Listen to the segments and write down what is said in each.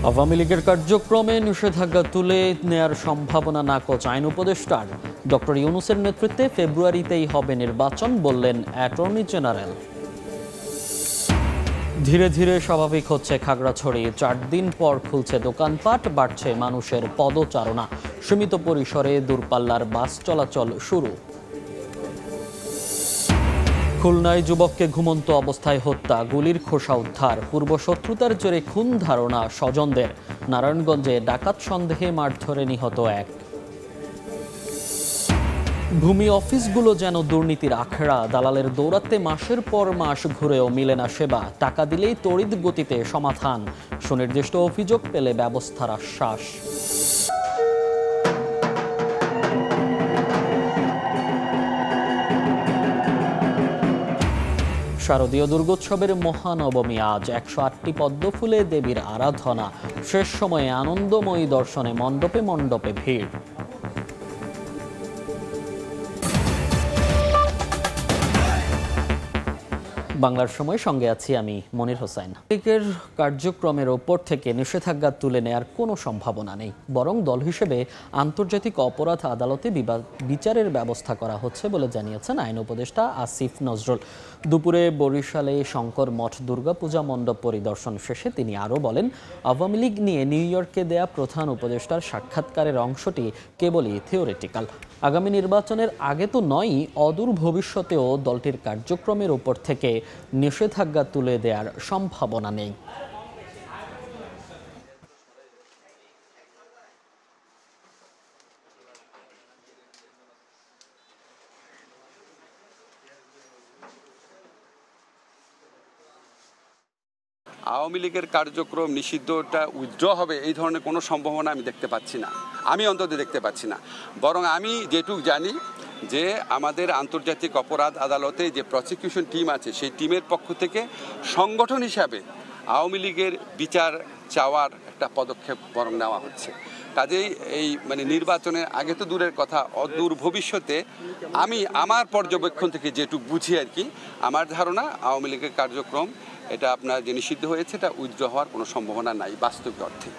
আওয়ামী লীগের কার্যক্রমে নিষেধাজ্ঞা তুলে নেয়ার সম্ভাবনা নাকচ আইন উপদেষ্টার। ডক্টর ইউনূসের নেতৃত্বে ফেব্রুয়ারিতেই হবে নির্বাচন বললেন অ্যাটর্নি জেনারেল। ধীরে ধীরে স্বাভাবিক হচ্ছে খাগড়াছড়ি। 4 দিন পর খুলছে দোকানপাট, বাড়ছে মানুষের পদচারণা। সীমিত পরিসরে দূরপাল্লার বাস চলাচল শুরু। খুলনায় যুবককে ঘুমন্ত অবস্থায় হত্যা, গুলির খোসা উদ্ধার। পূর্ব শত্রুতার জেরে খুন ধারণা স্বজনদের। নারায়ণগঞ্জে ডাকাত সন্দেহে মারধরে নিহত এক। ভূমি অফিসগুলো যেন দুর্নীতির আখড়া। দালালের দৌরাত্মে মাসের পর মাস ঘুরেও মিলে না সেবা। টাকা দিলেই তড়িৎ গতিতে সমাধান। সুনির্দিষ্ট অভিযোগ পেলে ব্যবস্থার আশ্বাস। শারদীয় দুর্গোৎসবের মহানবমী আজ। 108টি পদ্ম ফুলে দেবীর আরাধনা। শেষ সময়ে আনন্দময়ী দর্শনে মণ্ডপে মণ্ডপে ভিড়। বাংলার সময় সঙ্গে আছি আমি মনির হোসেন। লীগের কার্যক্রমের ওপর থেকে নিষেধাজ্ঞা তুলে নেয়ার কোনো সম্ভাবনা নেই, বরং দল হিসেবে আন্তর্জাতিক অপরাধ আদালতে বিচারের ব্যবস্থা করা হচ্ছে বলে জানিয়েছেন আইন উপদেষ্টা আসিফ নজরুল। দুপুরে বরিশালে শঙ্কর মঠ দুর্গাপূজা মণ্ডপ পরিদর্শন শেষে তিনি আরও বলেন, আওয়ামী লীগ নিয়ে নিউ ইয়র্কে দেয়া প্রধান উপদেষ্টার সাক্ষাৎকারের অংশটি কেবলই থিওরিটিক্যাল। আগামী নির্বাচনের আগে তো নয়ই, অদূর ভবিষ্যতেও দলটির কার্যক্রমের উপর থেকে নিষেধাজ্ঞা তুলে দেওয়ার সম্ভাবনা নেই। আওয়ামী লীগের কার্যক্রম নিষিদ্ধটা উইথড্র হবে এই ধরনের কোনো সম্ভাবনা আমি দেখতে পাচ্ছি না, আমি অন্তত দেখতে পাচ্ছি না। বরং আমি যেটুকু জানি যে আমাদের আন্তর্জাতিক অপরাধ আদালতে যে প্রসিকিউশন টিম আছে সেই টিমের পক্ষ থেকে সংগঠন হিসাবে আওয়ামী লীগের বিচার চাওয়ার একটা পদক্ষেপ বরং নেওয়া হচ্ছে। কাজেই এই নির্বাচনের আগে তো দূরের কথা, অদূর ভবিষ্যতে আমি আমার পর্যবেক্ষণ থেকে যেটুকু বুঝি আর কি, আমার ধারণা আওয়ামী লীগের কার্যক্রম এটা আপনার যে নিষিদ্ধ হয়েছে এটা উইথড্র হওয়ার কোনো সম্ভাবনা নাই বাস্তবিক অর্থে।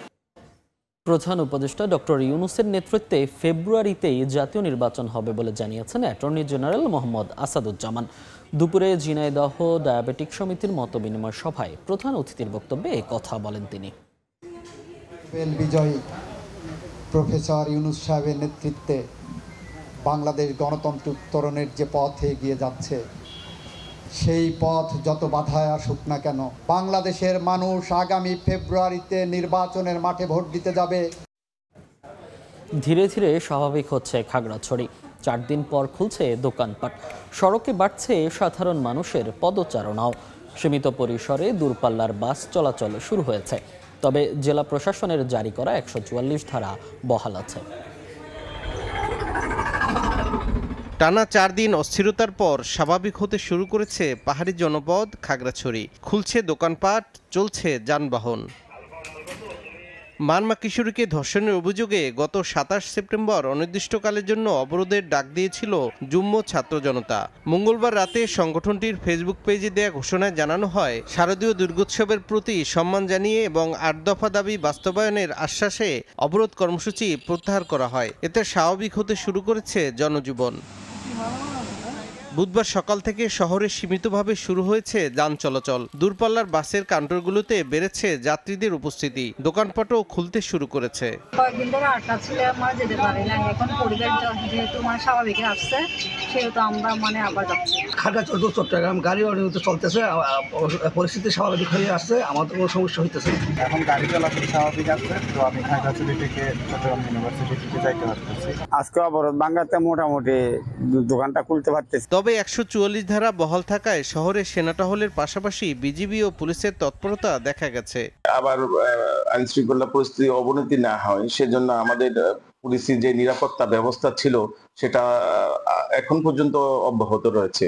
প্রধান উপদেষ্টা ডক্টর ইউনূসের নেতৃত্বে ফেব্রুয়ারিতেই জাতীয় নির্বাচন হবে বলে জানিয়েছেন অ্যাটর্নি জেনারেল মোহাম্মদ আসাদুজ্জামান। দুপুরে ঝিনাইদহ ডায়াবেটিক সমিতির মতবিনিময় সভায় প্রধান অতিথির বক্তব্যে এই কথা বলেন তিনি। বিজয়ী প্রফেসর ইউনূস সাহেবের নেতৃত্বে বাংলাদেশ গণতন্ত্র উত্তরণের যে পথে এগিয়ে যাচ্ছে, সেই পথ যত বাধায় আসুক না কেন, বাংলাদেশের মানুষ আগামী ফেব্রুয়ারিতে নির্বাচনের মাঠে ভোট দিতে যাবে। ধীরে ধীরে স্বাভাবিক হচ্ছে খাগড়াছড়ি। 4 দিন পর খুলছে দোকানপাট, সড়কে বাড়ছে সাধারণ মানুষের পদচারণাও। সীমিত পরিসরে দূরপাল্লার বাস চলাচল শুরু হয়েছে, তবে জেলা প্রশাসনের জারি করা 144 ধারা বহাল আছে। টানা 4 দিন অস্থিরতার পর স্বাভাবিক হতে শুরু করেছে পাহাড়ি জনপদ খাগড়াছড়ি। খুলছে দোকানপাট, চলছে যানবাহন। মানমা কিশোরীকে ধর্ষণের অভিযোগে গত 27 সেপ্টেম্বর অনির্দিষ্টকালের জন্য অবরোধের ডাক দিয়েছিল যুগ্ম ছাত্র জনতা। মঙ্গলবার রাতে সংগঠনটির ফেসবুক পেজে দেয়া ঘোষণায় জানানো হয়, শারদীয় দুর্গোৎসবের প্রতি সম্মান জানিয়ে এবং 8 দফা দাবি বাস্তবায়নের আশ্বাসে অবরোধ কর্মসূচি প্রত্যাহার করা হয়। এতে স্বাভাবিক হতে শুরু করেছে জনজীবন। বুধবার সকাল থেকে শহরে সীমিতভাবে শুরু হয়েছে যান চলাচল। দূরপাল্লার বাসের কাউন্টারগুলোতে বেড়েছে যাত্রীদের উপস্থিতি। দোকানপাটও খুলতে শুরু করেছে। কয়েকদিন ধরে আটকা ছিল, আমরা যেতে পারি না। এখন পরিবার যেহেতু স্বাভাবিক আসছে, সেহেতু আমরা আবার যাচ্ছি। খাগড়াছড়ি চট্টগ্রাম গাড়ি অনিয়মিত চলতেছে, পরিস্থিতি স্বাভাবিক হয়ে আসছে, আমাদের কোনো সমস্যা হইতেছে। এখন গাড়ি চলাচল স্বাভাবিক আছে, তো আমি খাগড়াছড়ি থেকে চট্টগ্রাম ইউনিভার্সিটি থেকে যাইতে পারতেছি। আজকে অবরোধ ভাঙাতে মোটামুটি দোকানটা খুলতে পারতেছি। তবে 144 ধারা বহাল থাকায় শহরে সেনা টহলের পাশাপাশি বিজিবি ও পুলিশের তৎপরতা দেখা গেছে। আবার আইন শৃঙ্খলা পরিস্থিতি অবনতি না হয় সেজন্য আমাদের পুলিশের যে নিরাপত্তা ব্যবস্থা ছিল সেটা এখন পর্যন্ত অব্যাহত রয়েছে।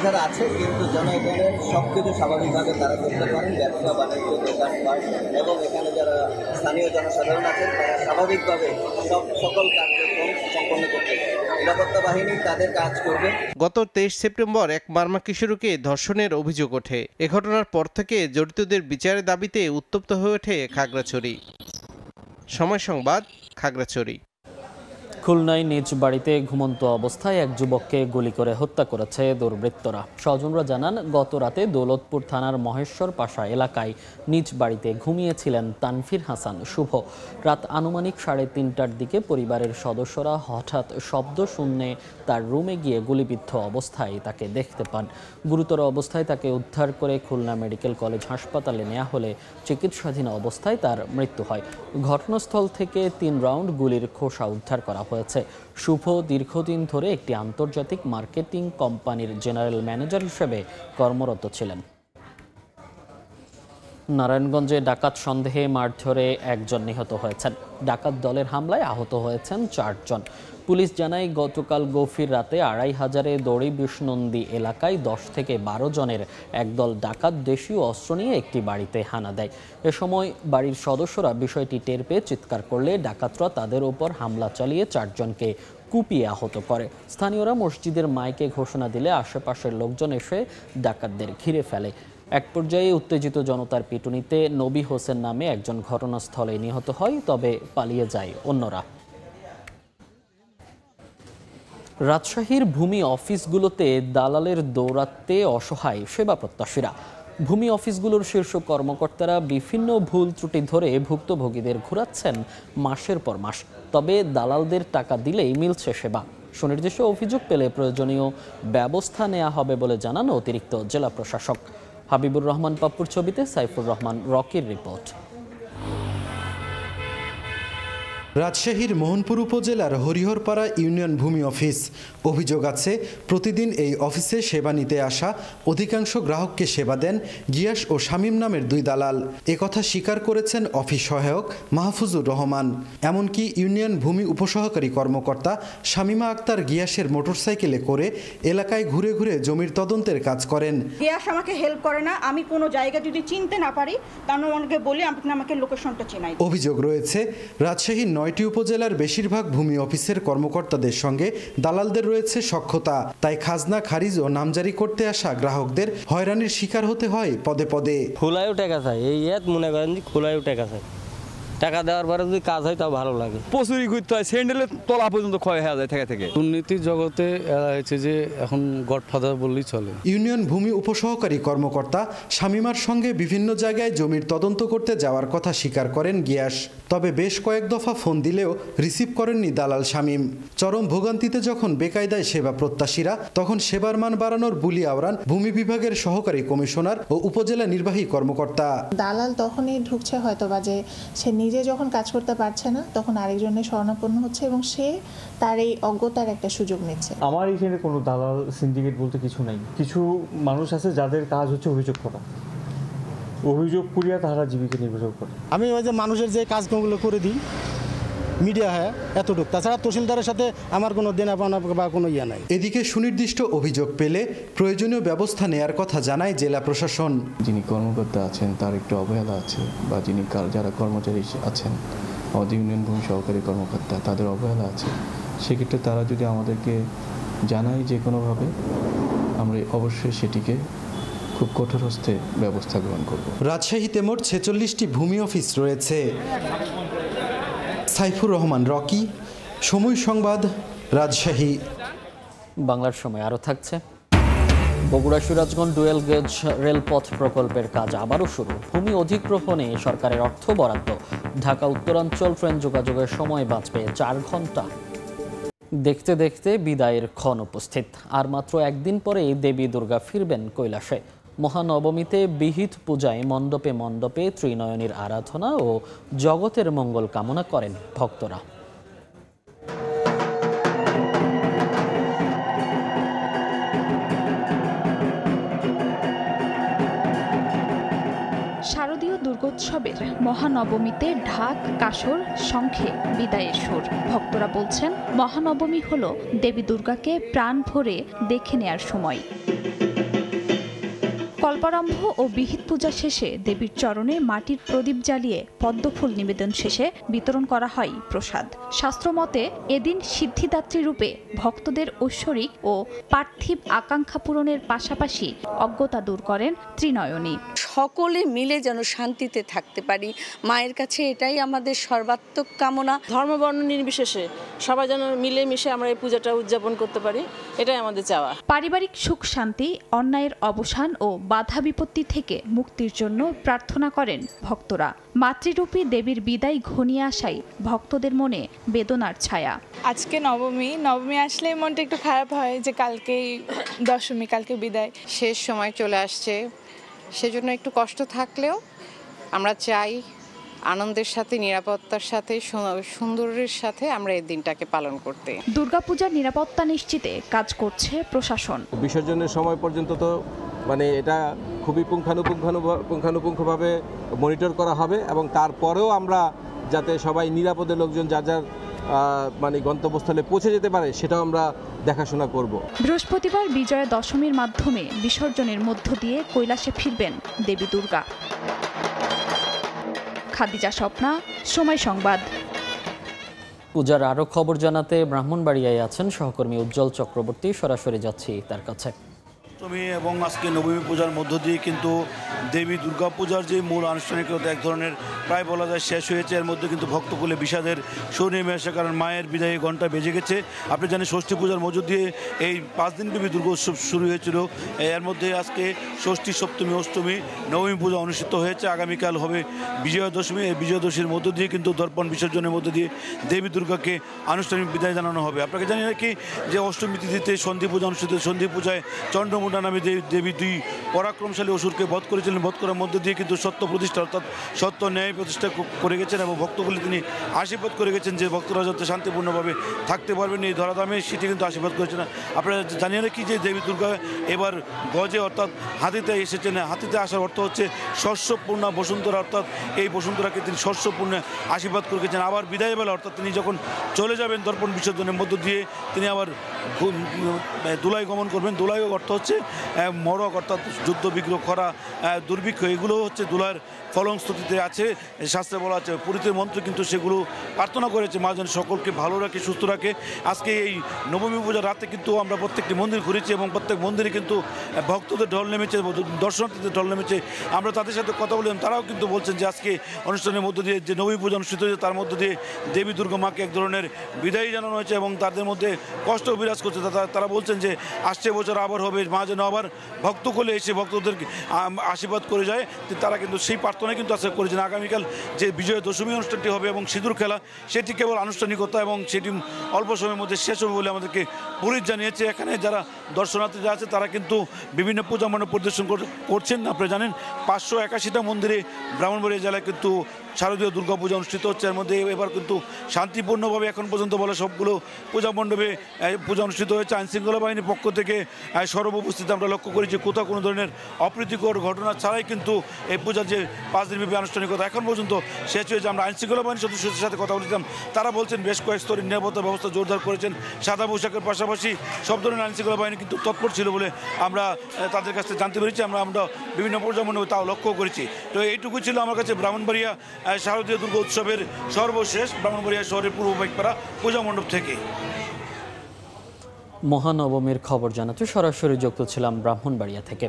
যারা আছে কিন্তু জনগণের সবকিছু স্বাভাবিকভাবে তারা করতে পারেন, ব্যবসা বাণিজ্য দোকানপাট এবং এখানে যারা স্থানীয় জনসাধারণ আছেন তারা স্বাভাবিকভাবে সকল কার্যক্রম সম্পন্ন করতে পারে। নিরাপত্তা বাহিনী তাদের কাজ করবে। গত 23 সেপ্টেম্বর এক মারমা কিশোরীকে ধর্ষণের অভিযোগ ওঠে। এ ঘটনার পর থেকে জড়িতদের বিচারের দাবিতে উত্তপ্ত হয়ে ওঠে খাগড়াছড়ি। সময় সংবাদ, খাগড়াছড়ি। খুলনায় নিজ বাড়িতে ঘুমন্ত অবস্থায় এক যুবককে গুলি করে হত্যা করেছে দুর্বৃত্তরা। স্বজনরা জানান, গত রাতে দৌলতপুর থানার মহেশ্বর পাশা এলাকায় নিজ বাড়িতে ঘুমিয়েছিলেন তানফির হাসান শুভ। রাত আনুমানিক 3:30টার দিকে পরিবারের সদস্যরা হঠাৎ শব্দ শুনে তার রুমে গিয়ে গুলিবিদ্ধ অবস্থায় তাকে দেখতে পান। গুরুতর অবস্থায় তাকে উদ্ধার করে খুলনা মেডিকেল কলেজ হাসপাতালে নেওয়া হলে চিকিৎসাধীন অবস্থায় তার মৃত্যু হয়। ঘটনাস্থল থেকে 3 রাউন্ড গুলির খোসা উদ্ধার করা হয়েছে। শুভ দীর্ঘদিন ধরে একটি আন্তর্জাতিক মার্কেটিং কোম্পানির জেনারেল ম্যানেজার হিসেবে কর্মরত ছিলেন। নারায়ণগঞ্জে ডাকাত সন্দেহে মারধরে একজন নিহত হয়েছেন। ডাকাত দলের হামলায় আহত হয়েছেন 4 জন। পুলিশ জানায়, গতকাল গভীর রাতে 2500-এ দড়ি বিষ্ণন্দী এলাকায় 10 থেকে 12 জনের একদল ডাকাত দেশীয় অস্ত্র নিয়ে একটি বাড়িতে হানা দেয়। এ সময় বাড়ির সদস্যরা বিষয়টি টের পেয়ে চিৎকার করলে ডাকাতরা তাদের ওপর হামলা চালিয়ে 4 জনকে কুপিয়ে আহত করে। স্থানীয়রা মসজিদের মাইকে ঘোষণা দিলে আশেপাশের লোকজন এসে ডাকাতদের ঘিরে ফেলে। এক পর্যায়ে উত্তেজিত জনতার পিটুনিতে নবী হোসেন নামে একজন ঘটনাস্থলে নিহত হয়, তবে পালিয়ে যায় অন্যরা। রাজশাহীর ভূমি অফিসগুলোতে দালালের দৌরাত্ম্যে অসহায় সেবা প্রত্যাশীরা। ভূমি অফিসগুলোর শীর্ষ কর্মকর্তারা বিভিন্ন ভুল ত্রুটি ধরে ভুক্তভোগীদের ঘোরাচ্ছেন মাসের পর মাস, তবে দালালদের টাকা দিলেই মিলছে সেবা। সুনির্দিষ্ট অভিযোগ পেলে প্রয়োজনীয় ব্যবস্থা নেওয়া হবে বলে জানান অতিরিক্ত জেলা প্রশাসক। হাবিবুর রহমান পাপ্পুর ছবিতে সাইফুর রহমান রকির রিপোর্ট। রাজশাহীর মোহনপুর উপজেলার হরিহরপাড়া ইউনিয়ন ভূমি অফিস। অভিযোগ আছে, প্রতিদিন এই অফিসে সেবা নিতে আসা অধিকাংশ গ্রাহককে সেবা দেন গিয়াস ও শামীম নামের 2 দালাল। একথা স্বীকার করেছেন অফিস সহায়ক মাহফুজুর রহমান। এমনকি ইউনিয়ন ভূমি উপসহকারী কর্মকর্তা শামীমা আক্তার গিয়াসের মোটরসাইকেলে করে এলাকায় ঘুরে ঘুরে জমির তদন্তের কাজ করেন। গিয়াস আমাকে হেল্প করে না, আমি কোনো জায়গা যদি চিনতে না পারি তাহলে আমাকে বলি, আপনি আমাকে লোকেশনটা চেনাই। অভিযোগ রয়েছে, রাজশাহীর 9টি উপজেলার বেশিরভাগ ভূমি অফিসের কর্মকর্তাদের সঙ্গে দালালদের রয়েছে সখ্যতা। তাই খাজনা খারিজ ও নামজারি করতে আসা গ্রাহকদের হয়রানির শিকার হতে হয় পদে পদে। খোলায়ও টাকা চাই, এই মনে করেন যে খোলায়ও টাকা চাই। টাকা দেওয়ার পরে যদি কাজ হয় তাও ভালো লাগে। প্রচুরই করতে হয়, স্যান্ডেলের তলা পর্যন্ত ক্ষয় হয়ে যায় থেকে। দুর্নীতির জগতে হয়েছে যে এখন গডফাদার বললেই চলে। ইউনিয়ন ভূমি উপসহকারী কর্মকর্তা শামীমার সঙ্গে বিভিন্ন জায়গায় জমির তদন্ত করতে যাওয়ার কথা স্বীকার করেন গিয়াস। তবে বেশ কয়েক দফা ফোন দিলেও রিসিভ করেননি দালাল শামীম। চরম ভোগান্তিতে যখন বেকায়দায় সেবা প্রত্যাশীরা, তখন সেবার মান বাড়ানোর বুলি আওড়ান ভূমি বিভাগের সহকারী কমিশনার ও উপজেলা নির্বাহী কর্মকর্তা। দালাল তখনই ঢুকছে হয়তোবা যে সে নিজে যখন কাজ করতে পারছে না, তখন আরেকজনের শরণাপন্ন হচ্ছে এবং সে তার এই অজ্ঞতার একটা সুযোগ নিচ্ছে। আমার এখানে কোনো দালাল সিন্ডিকেট বলতে কিছু নাই। কিছু মানুষ আছে যাদের কাজ হচ্ছে অভিযোগ করা, অভিযোগ করিয়া তারা জীবিকা নির্বাহ করে। আমি ওই যে মানুষের যে কাজগুলো করে দিই মিডিয়া, হ্যাঁ এতটুকু, তাছাড়া তহসিলদারের সাথে আমার কোনো দেনা পাওনা বা কোনো ইয়ে নাই। এদিকে সুনির্দিষ্ট অভিযোগ পেলে প্রয়োজনীয় ব্যবস্থা নেয়ার কথা জানায় জেলা প্রশাসন। যিনি কর্মকর্তা আছেন তার একটু অবহেলা আছে, বা যিনি যারা কর্মচারী আছেন আমাদের ইউনিয়ন ভূমি সহকারী কর্মকর্তা, তাদের অবহেলা আছে। সেক্ষেত্রে তারা যদি আমাদেরকে জানায় যে কোনোভাবে, আমরা অবশ্যই সেটিকে খুব কঠোর হস্তে ব্যবস্থা গ্রহণ করব। রাজশাহীতে মোট 46টি ভূমি অফিস রয়েছে। সাইফুর রহমান রকি, সময় সংবাদ, রাজশাহী। বাংলার সময় আরও থাকছে। বগুড়া সিরাজগঞ্জ ডুয়েল গেজ রেলপথ প্রকল্পের কাজ আবারও শুরু। ভূমি অধিগ্রহণে সরকারের অর্থ বরাদ্দ। ঢাকা উত্তরাঞ্চল ট্রেন যোগাযোগের সময় বাঁচবে 4 ঘন্টা। দেখতে দেখতে বিদায়ের ক্ষণ উপস্থিত। আর মাত্র একদিন পরেই দেবী দুর্গা ফিরবেন কৈলাসে। মহানবমীতে বিহিত পূজায় মণ্ডপে মণ্ডপে ত্রিনয়নীর আরাধনা ও জগতের মঙ্গল কামনা করেন ভক্তরা। শারদীয় দুর্গোৎসব উৎসবের মহানবমীতে ঢাক, কাসর, শঙ্খে বিদায়ের সুর। ভক্তরা বলছেন মহানবমী হলো দেবী দুর্গাকে প্রাণ ভরে দেখে নেয়ার সময়। কল্পারম্ভ ও বিহিত পূজা শেষে দেবীর চরণে মাটির প্রদীপ জ্বালিয়ে পদ্মফুল নিবেদন শেষে বিতরণ করা হয় প্রসাদ। শাস্ত্রমতে এদিন সিদ্ধিদাত্রী রূপে ভক্তদের ঐশ্বরিক ও পার্থিব আকাঙ্ক্ষা পূরণের পাশাপাশি অজ্ঞতা দূর করেন ত্রিনয়নী। সকলে মিলে যেন শান্তিতে থাকতে পারি, মায়ের কাছে এটাই আমাদের সর্বাত্মক কামনা। ধর্ম বর্ণ নির্বিশেষে সবাই যেন মিলেমিশে আমরা এই পূজাটা উদযাপন করতে পারি, এটাই আমাদের চাওয়া। পারিবারিক সুখ শান্তি, অন্যায়ের অবসান ও বাধা বিপত্তি থেকে মুক্তির জন্য প্রার্থনা করেন ভক্তরা। মাতৃরূপী দেবীর বিদায় ঘনিয়ে আসায় ভক্তদের মনে বেদনার ছায়া। আজকে নবমী আসলে মনটা একটু খারাপ হয় যে কালকেই দশমী, কালকে বিদায়। শেষ সময় চলে আসছে, সেজন্য একটু কষ্ট থাকলেও আমরা চাই আনন্দের সাথে, নিরাপত্তার সাথে, সুন্দরের সাথে আমরা এই দিনটাকে পালন করতে। দুর্গাপূজার নিরাপত্তা নিশ্চিতে কাজ করছে প্রশাসন। বিসর্জনের সময় পর্যন্ত তো এটা খুবই পুঙ্খানুপুঙ্খভাবে মনিটর করা হবে এবং তারপরেও আমরা যাতে সবাই নিরাপদে লোকজন যার যার গন্তব্যস্থলে পৌঁছে যেতে পারে সেটাও আমরা দেখাশোনা করব। বৃহস্পতিবার বিজয়া দশমীর মাধ্যমে বিসর্জনের মধ্য দিয়ে কৈলাসে ফিরবেন দেবী দুর্গা। খাদিজা স্বপ্না, সময় সংবাদ। পূজার আরও খবর জানাতে ব্রাহ্মণবাড়িয়ায় আছেন সহকর্মী উজ্জ্বল চক্রবর্তী। সরাসরি যাচ্ছি তার কাছে। এবং আজকে নবমী পূজার মধ্য দিয়ে কিন্তু দেবী দুর্গা পূজার যে মূল আনুষ্ঠানিকতা এক ধরনের প্রায় বলা যায় শেষ হয়েছে। এর মধ্যে কিন্তু ভক্তকুলে বিষাদের সুর নেমে আসে, কারণ মায়ের বিদায়ে ঘণ্টা বেজে গেছে। আপনি জানেন ষষ্ঠী পূজার মধ্য দিয়ে এই 5 দিনব্যাপী দুর্গোৎসব শুরু হয়েছিল। এর মধ্যে আজকে ষষ্ঠী, সপ্তমী, অষ্টমী, নবমী পূজা অনুষ্ঠিত হয়েছে। আগামীকাল হবে বিজয়া দশমী। এই বিজয়া দশমীর মধ্য দিয়ে কিন্তু দর্পণ বিসর্জনের মধ্য দিয়ে দেবী দুর্গাকে আনুষ্ঠানিক বিদায় জানানো হবে। আপনাকে জানি রাখি যে অষ্টমী তিথিতে সন্ধি পূজা অনুষ্ঠিত। সন্ধি পূজায় চন্দ্রমুণ্ডা নামে দেবী দুই পরাক্রমশালী অসুরকে বধ করেছিলেন। বধ করার মধ্য দিয়ে কিন্তু সত্য প্রতিষ্ঠা, অর্থাৎ সত্য ন্যায় প্রতিষ্ঠা করে গেছেন এবং ভক্তগুলি তিনি আশীর্বাদ করে গেছেন যে ভক্তরা যাতে শান্তিপূর্ণভাবে থাকতে পারবেন এই ধরাধামে, সেটি কিন্তু আশীর্বাদ করেছেন। আপনারা জানিয়ে রাখি যে দেবী দুর্গা এবার গজে অর্থাৎ হাতিতে এসেছেন। হাতিতে আসার অর্থ হচ্ছে শস্যপূর্ণ বসুন্ধরা, অর্থাৎ এই বসুন্ধরাকে তিনি শস্যপূর্ণ আশীর্বাদ করে গেছেন। আবার বিদায় বেলা অর্থাৎ তিনি যখন চলে যাবেন দর্পণ বিসর্জনের মধ্য দিয়ে তিনি আবার দোলায় গমন করবেন। দোলায় অর্থ হচ্ছে মরক, অর্থাৎ যুদ্ধ, বিগ্রহ, খরা, দুর্ভিক্ষ, এগুলো হচ্ছে দোলার ফলশ্রুতিতে আছে। শাস্ত্রে বলা আছে, পুরীতের মন্ত্র কিন্তু সেগুলো প্রার্থনা করেছে মা যেন সকলকে ভালো রাখে, সুস্থ রাখে। আজকে এই নবমী পূজার রাতে কিন্তু আমরা প্রত্যেকটি মন্দির ঘুরেছি এবং প্রত্যেক মন্দিরে কিন্তু ভক্তদের ঢল নেমেছে, দর্শনার্থীদের ঢল নেমেছে। আমরা তাদের সাথে কথা বললাম, তারাও কিন্তু বলছেন যে আজকে অনুষ্ঠানের মধ্য দিয়ে যে নবমী পূজা অনুষ্ঠিত হয়েছে তার মধ্য দিয়ে দেবী দুর্গা মাকে এক ধরনের বিদায় জানানো হয়েছে এবং তাদের মধ্যে কষ্ট বিরাজ করছে। তারা বলছেন যে আসছে বছর আবার হবে, মা যেন আবার ভক্তকুলে এসে ভক্তদের আশীর্বাদ করে যায়। তারা কিন্তু সেই প্রার্থনায় কিন্তু আশা করেছেন। আগামীকাল যে বিজয়া দশমী অনুষ্ঠানটি হবে এবং সিঁদুর খেলা, সেটি কেবল আনুষ্ঠানিকতা এবং সেটি অল্প সময়ের মধ্যে শেষ হবে বলে আমাদেরকে পুলিশ জানিয়েছে। এখানে যারা দর্শনার্থীরা আছে তারা কিন্তু বিভিন্ন পূজা মণ্ডপ পরিদর্শন করছেন। আপনারা জানেন 581টা মন্দিরে ব্রাহ্মণবাড়িয়া জেলায় কিন্তু শারদীয় দুর্গাপূজা অনুষ্ঠিত হচ্ছে। এর মধ্যে এবার কিন্তু শান্তিপূর্ণভাবে এখন পর্যন্ত বলে সবগুলো পূজা মণ্ডপে পূজা অনুষ্ঠিত হয়েছে। আইনশৃঙ্খলা বাহিনীর পক্ষ থেকে সর্বোপস্থিত আমরা লক্ষ্য করেছি কোথাও কোনো ধরনের অপ্রীতিকর ঘটনা ছাড়াই কিন্তু এই পূজার যে 5 দিনব্যাপী আনুষ্ঠানিকতা এখন পর্যন্ত শেষ হয়েছে। আমরা আইনশৃঙ্খলা বাহিনীর সদস্যদের সাথে কথা বলেছিলাম, তারা বলছেন বেশ কয়েক স্তরের নিরাপত্তা ব্যবস্থা জোরদার করেছেন। সাদা পোশাকের পাশাপাশি সব ধরনের আইনশৃঙ্খলা বাহিনী কিন্তু তৎপর ছিল বলে আমরা তাদের কাছ থেকে জানতে পেরেছি। আমরা বিভিন্ন পূজা মণ্ডপে তাও লক্ষ্য করেছি। তো এইটুকু ছিল আমার কাছে ব্রাহ্মণবাড়িয়া শারদীয় দুর্গা উৎসবের সর্বশেষ ব্রাহ্মণবাড়িয়া শহরের পূর্ব বাইকপাড়া পূজা মণ্ডপ থেকে। মহানবমীর খবর জানাতে সরাসরি যুক্ত ছিলাম ব্রাহ্মণবাড়িয়া থেকে।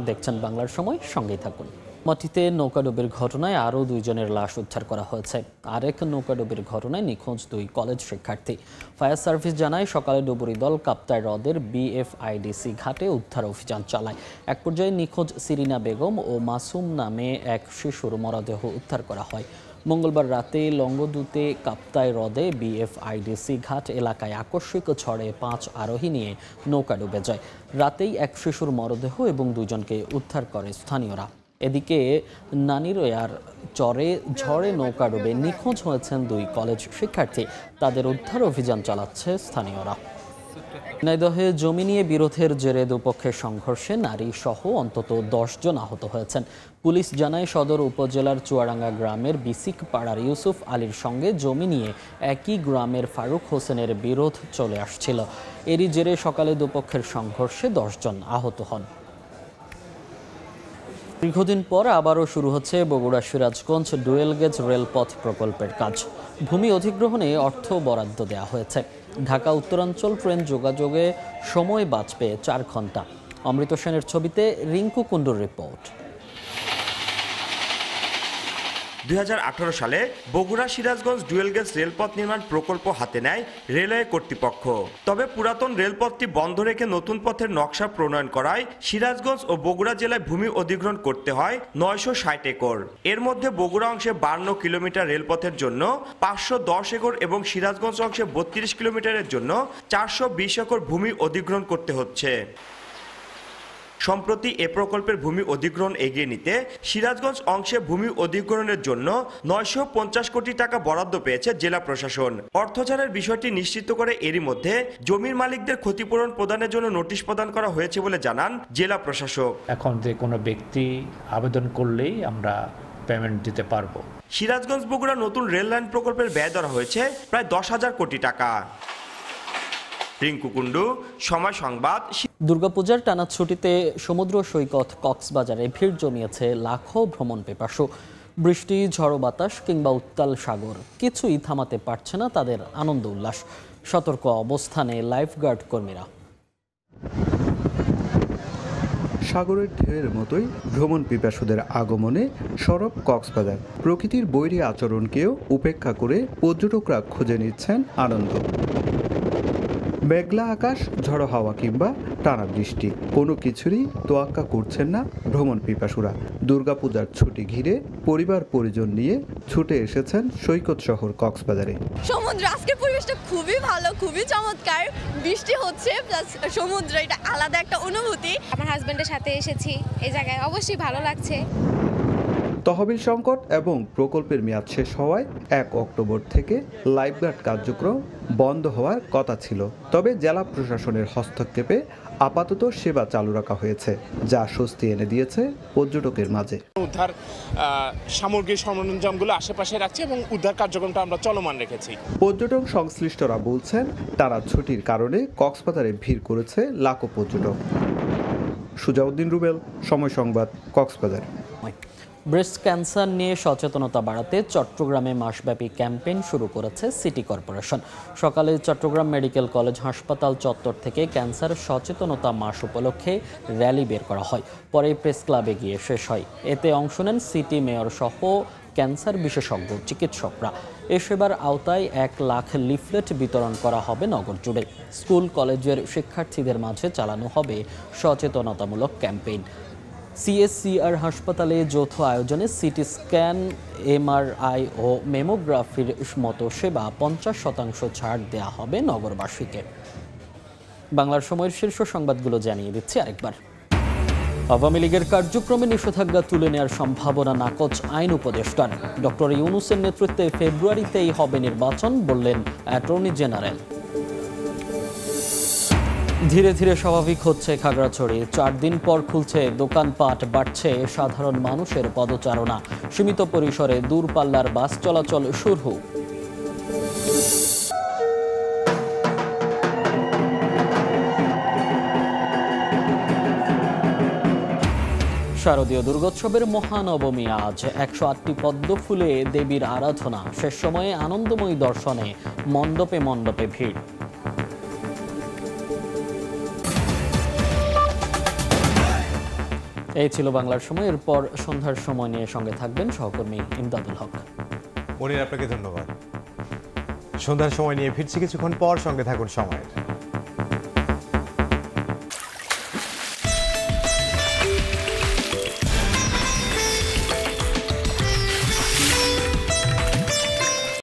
দেখছেন বাংলার সময়, সঙ্গেই থাকুন। মাটিতে নৌকাডুবির ঘটনায় আরও 2 জনের লাশ উদ্ধার করা হয়েছে। আরেক নৌকাডুবির ঘটনায় নিখোঁজ 2 কলেজ শিক্ষার্থী। ফায়ার সার্ভিস জানায় সকালে ডুবুরি দল কাপ্তাই হ্রদের BFIDC ঘাটে উদ্ধার অভিযান চালায়। এক পর্যায়ে নিখোঁজ সিরিনা বেগম ও মাসুম নামে এক শিশুর মরদেহ উদ্ধার করা হয়। মঙ্গলবার রাতে লঙ্গদুতে কাপ্তাই হ্রদে BFIDC ঘাট এলাকায় আকস্মিক ঝড়ে 5 আরোহী নিয়ে নৌকা ডুবে যায়। রাতেই এক শিশুর মরদেহ এবং 2 জনকে উদ্ধার করে স্থানীয়রা। এদিকে নানিরয়ার চরে ঝড়ে নৌকা ডুবে নিখোঁজ হয়েছেন 2 কলেজ শিক্ষার্থী। তাদের উদ্ধার অভিযান চালাচ্ছে স্থানীয়রা। ঝিনাইদহে জমি নিয়ে বিরোধের জেরে দুপক্ষের সংঘর্ষে নারী সহ অন্তত 10 জন আহত হয়েছেন। পুলিশ জানায় সদর উপজেলার চুয়াডাঙ্গা গ্রামের বিসিক পাড়ার ইউসুফ আলীর সঙ্গে জমি নিয়ে একই গ্রামের ফারুক হোসেনের বিরোধ চলে আসছিল। এরই জেরে সকালে দুপক্ষের সংঘর্ষে 10 জন আহত হন। দীর্ঘদিন পর আবারও শুরু হচ্ছে বগুড়া সিরাজগঞ্জ ডুয়েল গেজ রেলপথ প্রকল্পের কাজ। ভূমি অধিগ্রহণে অর্থ বরাদ্দ দেওয়া হয়েছে। ঢাকা উত্তরাঞ্চল ট্রেন যোগাযোগে সময় বাঁচবে 4 ঘন্টা। অমৃত সেনের ছবিতে রিঙ্কু কুণ্ডুর রিপোর্ট। 2018 সালে বগুড়া সিরাজগঞ্জ ডুয়েল গেজ রেলপথ নির্মাণ প্রকল্প হাতে নেয় রেলওয়ে কর্তৃপক্ষ। তবে পুরাতন রেলপথটি বন্ধ রেখে নতুন পথের নকশা প্রণয়ন করায় সিরাজগঞ্জ ও বগুড়া জেলায় ভূমি অধিগ্রহণ করতে হয় 960 একর। এর মধ্যে বগুড়া অংশে 52 কিলোমিটার রেলপথের জন্য 510 একর এবং সিরাজগঞ্জ অংশে 32 কিলোমিটারের জন্য 420 একর ভূমি অধিগ্রহণ করতে হচ্ছে। সম্প্রতি এ প্রকল্পের ভূমি অধিগ্রহণ এগিয়ে নিতে সিরাজগঞ্জ অংশে ভূমি অধিগ্রহণের জন্য 950 কোটি টাকা বরাদ্দ পেয়েছে জেলা প্রশাসন। অর্থ ছাড়ের বিষয়টি নিশ্চিত করে এরই মধ্যে জমির মালিকদের ক্ষতিপূরণ প্রদানের জন্য নোটিশ প্রদান করা হয়েছে বলে জানান জেলা প্রশাসক। এখন যে কোনো ব্যক্তি আবেদন করলেই আমরা পেমেন্ট দিতে পারবো। সিরাজগঞ্জ বগুড়া নতুন রেল লাইন প্রকল্পের ব্যয় ধরা হয়েছে প্রায় 10,000 কোটি টাকা। রিঙ্কু কুণ্ডু, সময় সংবাদ। দুর্গাপূজার টানা ছুটিতে সমুদ্র সৈকত কক্সবাজারে ভিড় জমিয়েছে লাখো ভ্রমণ পিপাসু। বৃষ্টি, ঝড়ো বাতাস কিংবা উত্তাল সাগর কিছুই থামাতে পারছে না তাদের আনন্দ উল্লাস। সতর্ক অবস্থানে লাইফগার্ড কর্মীরা। সাগরের ঢেউয়ের মতোই ভ্রমণ পিপাসুদের আগমনে সরব কক্সবাজার। প্রকৃতির বৈরী আচরণকেও উপেক্ষা করে পর্যটকরা খুঁজে নিচ্ছেন আনন্দ। মেঘলা আকাশ, ঝড়ো হাওয়া কিংবা টানা বৃষ্টি কোনো কিছুরই তোয়াক্কা করছেন না ভ্রমণ পিপাসুরা। দুর্গাপূজার ছুটি ঘিরে পরিবার পরিজন নিয়ে ছুটে এসেছেন সৈকত শহর কক্সবাজারে। সমুদ্র আজকের পরিবেশটা খুবই ভালো, খুবই চমৎকার। বৃষ্টি হচ্ছে প্লাস সমুদ্র, এটা আলাদা একটা অনুভূতি। আমার হাজবেন্ডের সাথে এসেছি এই জায়গায়, অবশ্যই ভালো লাগছে। তহবিল সংকট এবং প্রকল্পের মেয়াদ শেষ হওয়ায় 1 অক্টোবর থেকে লাইফগার্ড কার্যক্রম বন্ধ হওয়ার কথা ছিল। তবে জেলা প্রশাসনের হস্তক্ষেপে আপাতত সেবা চালু রাখা হয়েছে, যা স্বস্তি এনে দিয়েছে পর্যটকের মাঝে। উদ্ধার সামগ্রী সরঞ্জামগুলো আশেপাশে রাখছে এবং উদ্ধার কার্যক্রমটা আমরা চলমান রেখেছি। পর্যটন সংশ্লিষ্টরা বলছেন টানা ছুটির কারণে কক্সবাজারে ভিড় করেছে লাখো পর্যটক। সুজাউদ্দিন রুবেল, সময় সংবাদ, কক্সবাজার। ব্রেস্ট ক্যান্সার নিয়ে সচেতনতা বাড়াতে চট্টগ্রামে মাসব্যাপী ক্যাম্পেইন শুরু করেছে সিটি কর্পোরেশন। সকালে চট্টগ্রাম মেডিকেল কলেজ হাসপাতাল চত্বর থেকে ক্যান্সার সচেতনতা মাস উপলক্ষে র্যালি বের করা হয়, পরে প্রেস ক্লাবে গিয়ে শেষ হয়। এতে অংশ নেন সিটি মেয়র সহ ক্যান্সার বিশেষজ্ঞ চিকিৎসকরা। এ সেবার আওতায় 1 লাখ লিফলেট বিতরণ করা হবে নগর জুড়ে। স্কুল কলেজের শিক্ষার্থীদের মাঝে চালানো হবে সচেতনতামূলক ক্যাম্পেইন। সিএসসিআর হাসপাতালে যৌথ আয়োজনে সিটি স্ক্যান, এমআরআই ও মেমোগ্রাফির মতো সেবা 50% ছাড় দেওয়া হবে নগরবাসীকে। বাংলার সময়ের শীর্ষ সংবাদগুলো জানিয়ে দিচ্ছি আরেকবার। আওয়ামী লীগের কার্যক্রমে নিষেধাজ্ঞা তুলে নেওয়ার সম্ভাবনা নাকচ আইন উপদেষ্টার। ডক্টর ইউনূসের নেতৃত্বে ফেব্রুয়ারিতেই হবে নির্বাচন, বললেন অ্যাটর্নি জেনারেল। ধীরে ধীরে স্বাভাবিক হচ্ছে খাগড়াছড়ি। 4 দিন পর খুলছে দোকানপাট, বাড়ছে সাধারণ মানুষের পদচারণা। সীমিত পরিসরে দূরপাল্লার বাস চলাচল শুরু। শারদীয় দুর্গোৎসবের মহানবমী আজ। 108টি পদ্ম ফুলে দেবীর আরাধনা। শেষ সময়ে আনন্দময়ী দর্শনে মণ্ডপে মণ্ডপে ভিড়। এই ছিল বাংলার সময়। এরপর সন্ধ্যার সময় নিয়ে সঙ্গে থাকবেন সহকর্মী ইমদাদুল হক। মনির, আপনাকে ধন্যবাদ। সন্ধ্যার সময় নিয়ে ফিরছি কিছুক্ষণ পর, সঙ্গে থাকুন সময়ের।